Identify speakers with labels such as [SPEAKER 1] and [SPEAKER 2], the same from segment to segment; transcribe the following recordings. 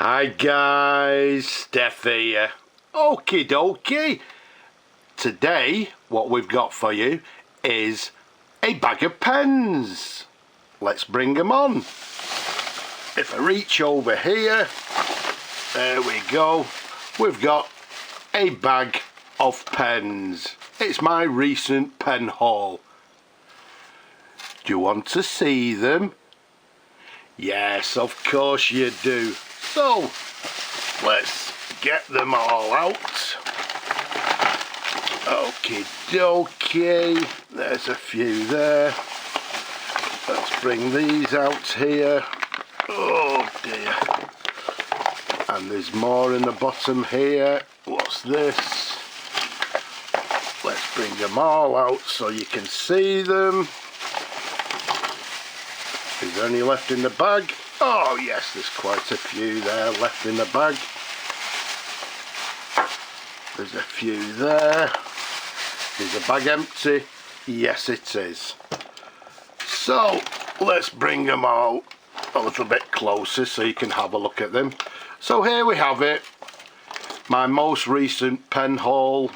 [SPEAKER 1] Hi guys, Steph here. Okie dokie. Today what we've got for you is a bag of pens. Let's bring them on. If I reach over here, there we go. We've got a bag of pens. It's my recent pen haul. Do you want to see them? Yes, of course you do. So, let's get them all out. Okie dokie, there's a few there. Let's bring these out here. Oh dear. And there's more in the bottom here. What's this? Let's bring them all out so you can see them. Is there any left in the bag? Oh yes, there's quite a few there left in the bag. There's a few there. Is the bag empty? Yes it is. So let's bring them all a little bit closer so you can have a look at them. So here we have it. My most recent pen haul.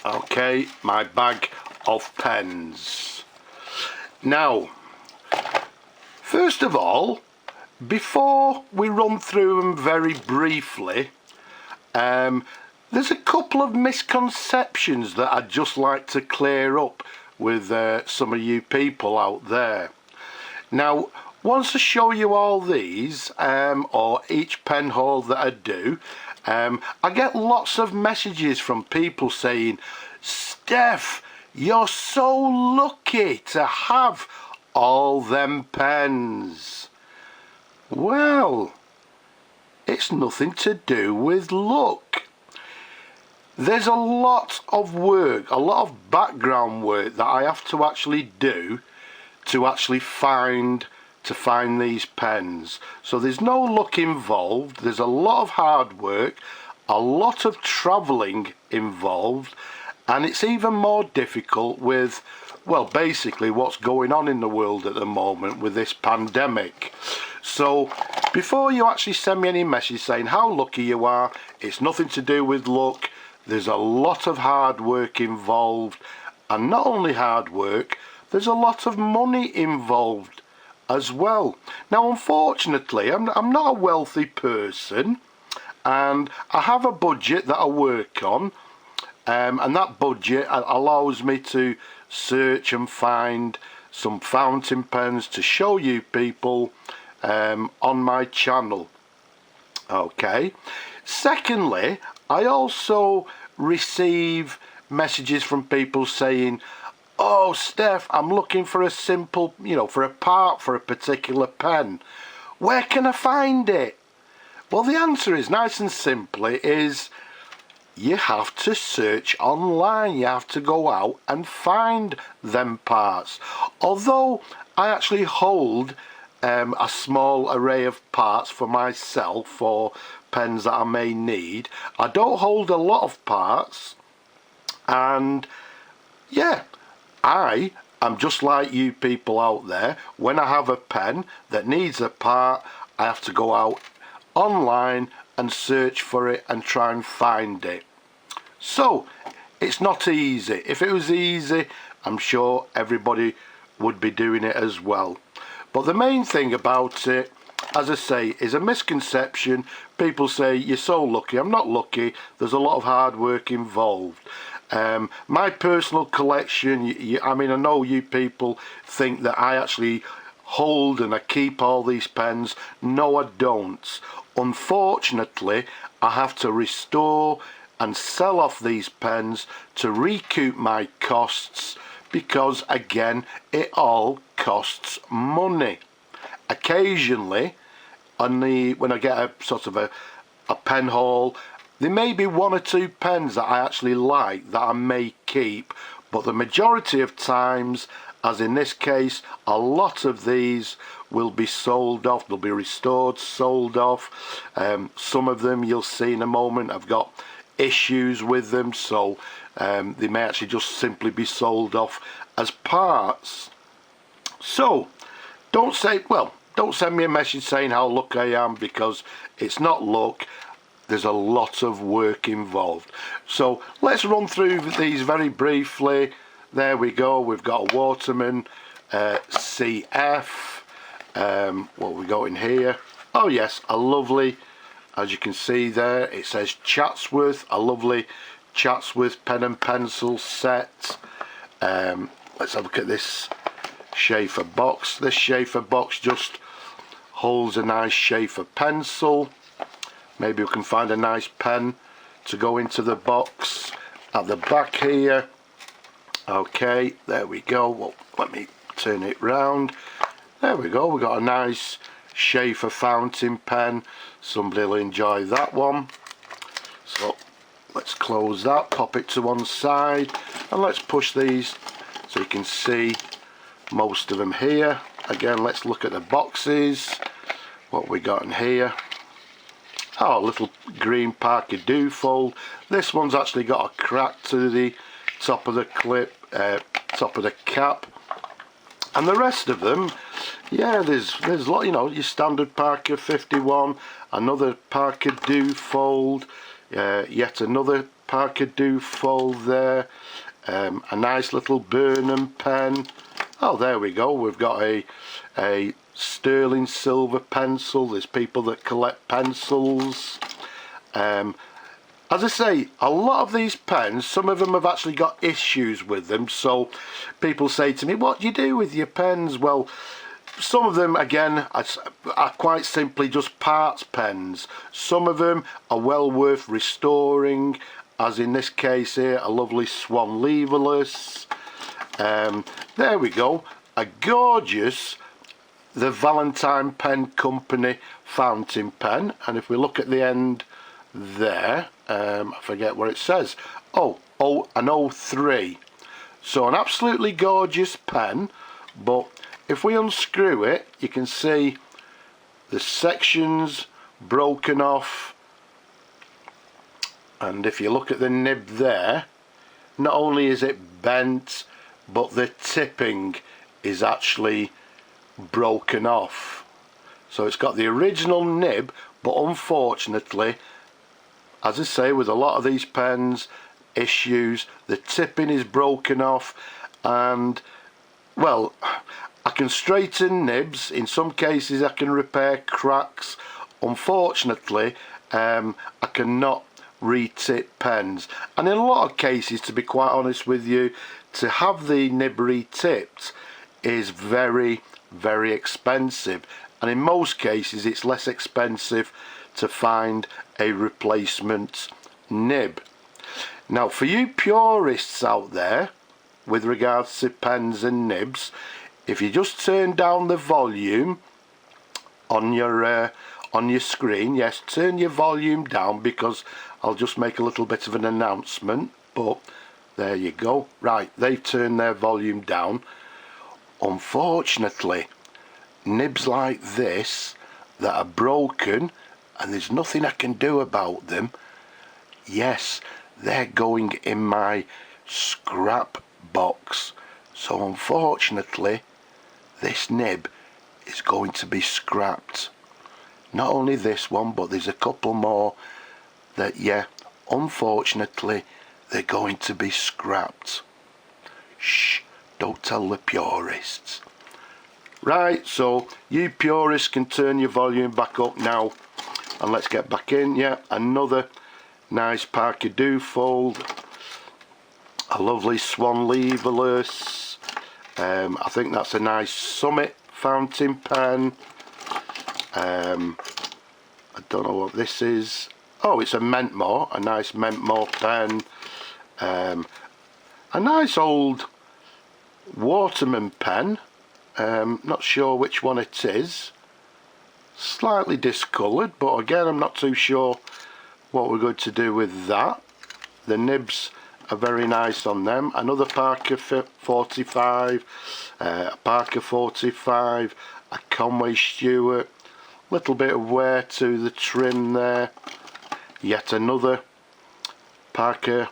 [SPEAKER 1] Okay, my bag of pens. Now, first of all, before we run through them very briefly, there's a couple of misconceptions that I'd just like to clear up with some of you people out there. Now, once I show you all these, or each pen haul that I do, I get lots of messages from people saying, Steph, you're so lucky to have all them pens. Well, it's nothing to do with luck. There's a lot of work, a lot of background work that I have to actually do to actually find these pens. So there's no luck involved. There's a lot of hard work, a lot of travelling involved, and it's even more difficult with, well, basically what's going on in the world at the moment with this pandemic. So before you actually send me any message saying how lucky you are, it's nothing to do with luck. There's a lot of hard work involved, and not only hard work, there's a lot of money involved as well. Now unfortunately, I'm not a wealthy person, and I have a budget that I work on, and that budget allows me to search and find some fountain pens to show you people on my channel. Okay. Secondly, I also receive messages from people saying, oh Steph, I'm looking for a simple, for a part for a particular pen. Where can I find it? Well, the answer is nice and simply is you have to search online. You have to go out and find them parts. Although I actually hold a small array of parts for myself for pens that I may need, I don't hold a lot of parts, and yeah, I am just like you people out there. When I have a pen that needs a part, I have to go out online and search for it and try and find it. So it's not easy. If it was easy, I'm sure everybody would be doing it as well. But the main thing about it, as I say, is a misconception. People say you're so lucky. I'm not lucky. There's a lot of hard work involved. My personal collection, I mean, I know you people think that I actually hold and I keep all these pens. No, I don't. Unfortunately, I have to restore and sell off these pens to recoup my costs, because again, it all costs money. Occasionally, when I get a sort of a pen haul, there may be one or two pens that I actually like that I may keep, but the majority of times, as in this case, a lot of these will be sold off. They'll be restored, sold off. Some of them you'll see in a moment, I've got issues with them, so they may actually just simply be sold off as parts. So don't say, well, don't send me a message saying how lucky I am, because it's not luck. There's a lot of work involved. So let's run through these very briefly. There we go. We've got a Waterman CF. What we got in here? Oh yes, a lovely, as you can see there, it says Chatsworth, a lovely Chatsworth pen and pencil set. Let's have a look at this Schaefer box. This Schaefer box just holds a nice Schaefer pencil. Maybe we can find a nice pen to go into the box. At the back here, okay, there we go. Well, let me turn it round. There we go, we've got a nice Schaefer fountain pen. Somebody will enjoy that one. So let's close that, pop it to one side, and let's push these so you can see most of them here. Again, let's look at the boxes. What we got in here? Oh, a little green Parker Dufold. This one's actually got a crack to the top of the clip, top of the cap. And the rest of them, yeah, there's a lot, you know, your standard Parker 51, another Parker Dufold, yet another Parker Dufold there, a nice little Burnham pen. Oh, there we go, we've got a sterling silver pencil. There's people that collect pencils. As I say, a lot of these pens, some of them have actually got issues with them, so people say to me, what do you do with your pens? Well, some of them, again, are quite simply just parts pens. Some of them are well worth restoring, as in this case here, a lovely Swan leverless. There we go, a gorgeous The Valentine Pen Company fountain pen, and if we look at the end there, I forget what it says. Oh, an 03. So an absolutely gorgeous pen, but if we unscrew it, you can see the sections broken off, and if you look at the nib there, not only is it bent, but the tipping is actually broken off. So it's got the original nib, but unfortunately, as I say, with a lot of these pens, issues, the tipping is broken off, and well, I can straighten nibs. In some cases I can repair cracks. Unfortunately, I cannot retip pens, and in a lot of cases, to be quite honest with you, to have the nib retipped is very expensive, and in most cases it's less expensive to find a replacement nib. Now, for you purists out there with regards to pens and nibs, if you just turn down the volume on your screen, yes, turn your volume down, because I'll just make a little bit of an announcement, but there you go. Right, they've turned their volume down. Unfortunately, nibs like this that are broken and there's nothing I can do about them, yes, they're going in my scrap box. So unfortunately, this nib is going to be scrapped. Not only this one, but there's a couple more that, yeah, unfortunately, they're going to be scrapped. Shh, don't tell the purists. Right, so you purists can turn your volume back up now, and let's get back in. Yeah, another nice Parker Dufold, a lovely Swan leverless. I think that's a nice Summit fountain pen. I don't know what this is. Oh, it's a Mentmore, a nice Mentmore pen. A nice old Waterman pen. Not sure which one it is. Slightly discoloured, but again, I'm not too sure what we're going to do with that. The nibs are very nice on them. Another Parker 45, a Parker 45, a Conway Stewart. Little bit of wear to the trim there. Yet another Parker,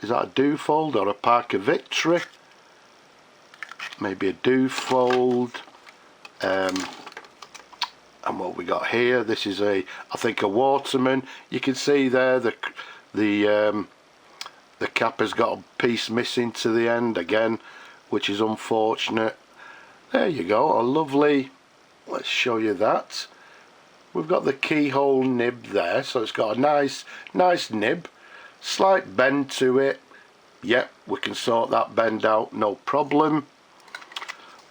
[SPEAKER 1] is that a Dufold or a Parker Victory? Maybe a Dufold. And what we got here, this is I think a Waterman. You can see there the cap has got a piece missing to the end again, which is unfortunate. There you go, a lovely, let's show you that. We've got the keyhole nib there, so it's got a nice nib, slight bend to it. Yep, we can sort that bend out, no problem.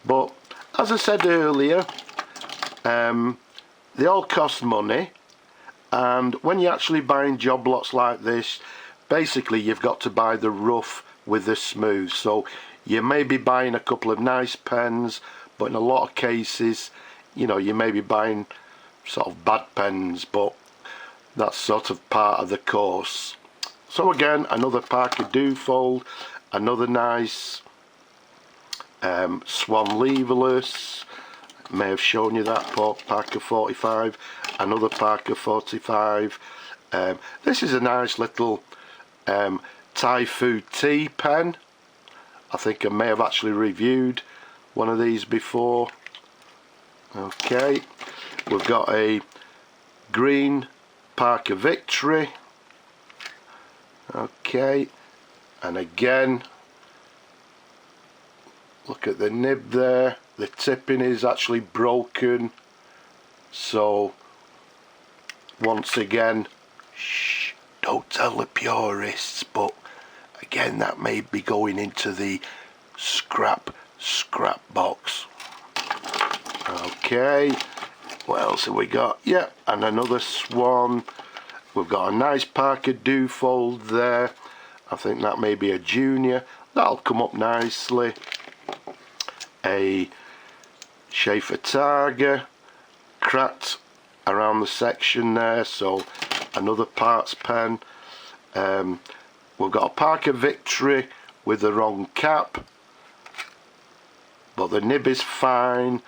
[SPEAKER 1] But as I said earlier, they all cost money, and when you're actually buying job lots like this, basically you've got to buy the rough with the smooth. So you may be buying a couple of nice pens, but in a lot of cases, you know, you may be buying sort of bad pens, but that's sort of part of the course. So again, another Parker Dufold, another nice Swan leverless. May have shown you that Parker 45, another Parker 45. This is a nice little Thai food tea pen. I think I may have actually reviewed one of these before. Okay, we've got a green Parker Victory. Okay, and again, look at the nib there. The tipping is actually broken, so once again, shh, don't tell the purists, but again, that may be going into the scrap box. Okay, what else have we got? Yeah, and another Swan. We've got a nice Parker Dufold there. I think that may be a junior. That'll come up nicely. A Schaefer Targa, cracked around the section there, so another parts pen. We've got a Parker Victory with the wrong cap, but the nib is fine.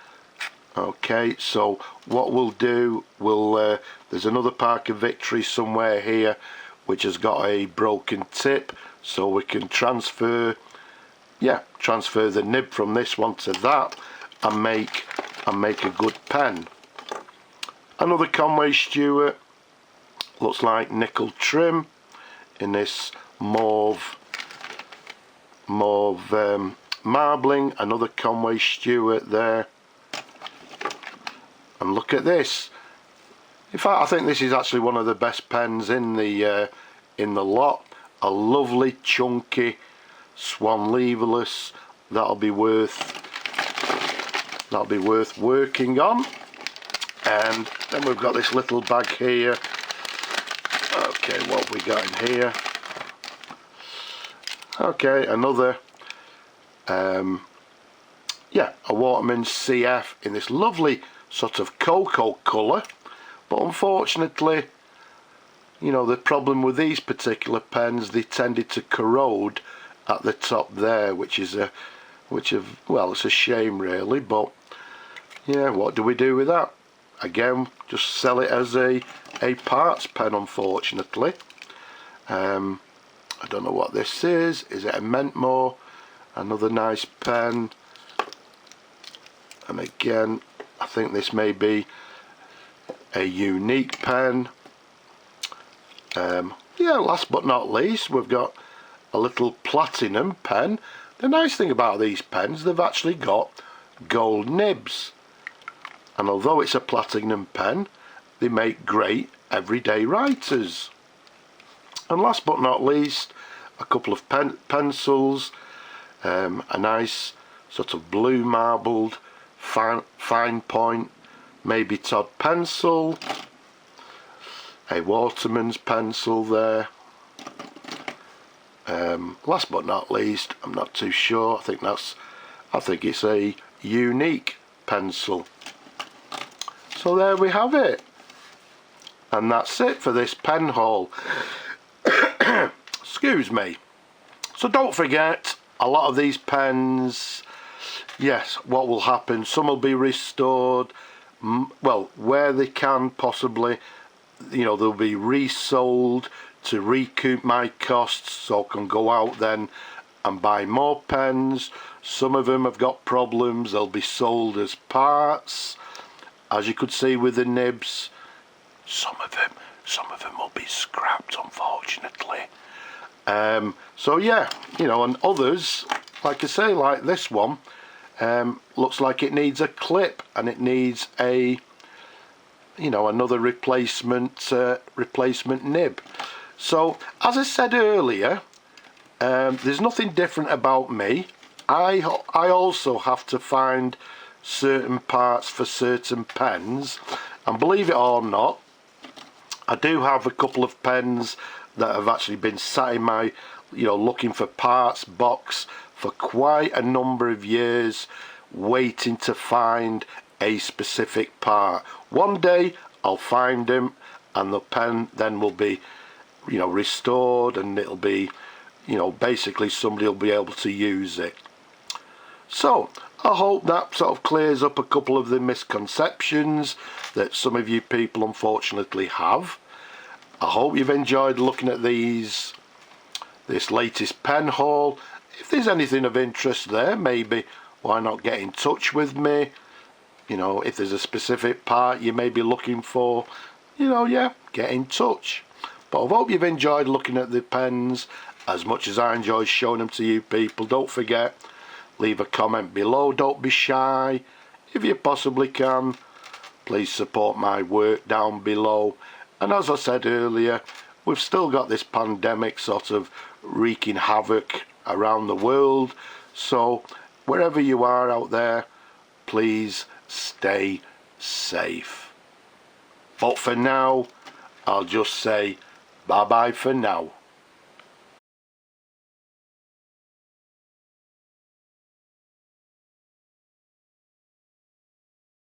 [SPEAKER 1] Okay, so what we'll do, there's another Parker Victory somewhere here which has got a broken tip, so we can transfer the nib from this one to that and make a good pen. Another Conway Stewart, looks like nickel trim in this mauve marbling. Another Conway Stewart there. And look at this. In fact, I think this is actually one of the best pens in the lot. A lovely chunky Swan leverless. That'll be worth working on. And then we've got this little bag here. Okay, what have we got in here? Okay, another a Waterman CF in this lovely sort of cocoa colour, but unfortunately, you know, the problem with these particular pens, they tended to corrode at the top there, which it's a shame really, but yeah, what do we do with that? Again, just sell it as a parts pen, unfortunately. I don't know what this is. Is it a Mentmore? Another nice pen. And again, I think this may be a unique pen. Last but not least, we've got a little platinum pen. The nice thing about these pens, they've actually got gold nibs. And although it's a platinum pen, they make great everyday writers. And last but not least, a couple of pencils, a nice sort of blue marbled fine point, maybe Todd pencil, a Waterman's pencil there. Last but not least, I'm not too sure, I think it's a unique pencil. So there we have it, and that's it for this pen haul. Excuse me. So don't forget, a lot of these pens, yes, what will happen, some will be restored, well, where they can possibly, you know, they'll be resold to recoup my costs, so I can go out then and buy more pens. Some of them have got problems, they'll be sold as parts. as you could see with the nibs, some of them will be scrapped, unfortunately. So yeah, you know, and others, like I say, like this one, looks like it needs a clip, and it needs a, you know, another replacement nib. So as I said earlier, there's nothing different about me. I also have to find certain parts for certain pens, and believe it or not, I do have a couple of pens that have actually been sat in my, you know, looking for parts box for quite a number of years, waiting to find a specific part. One day I'll find them, and the pen then will be, you know, restored, and it'll be, you know, basically somebody will be able to use it. So I hope that sort of clears up a couple of the misconceptions that some of you people unfortunately have. I hope you've enjoyed looking at this latest pen haul. If there's anything of interest there, maybe why not get in touch with me? You know, if there's a specific part you may be looking for, you know, yeah, get in touch. But I hope you've enjoyed looking at the pens as much as I enjoy showing them to you people. Don't forget, leave a comment below. Don't be shy. If you possibly can, please support my work down below. And as I said earlier, we've still got this pandemic sort of wreaking havoc around the world. So wherever you are out there, please stay safe. But for now, I'll just say bye-bye for now.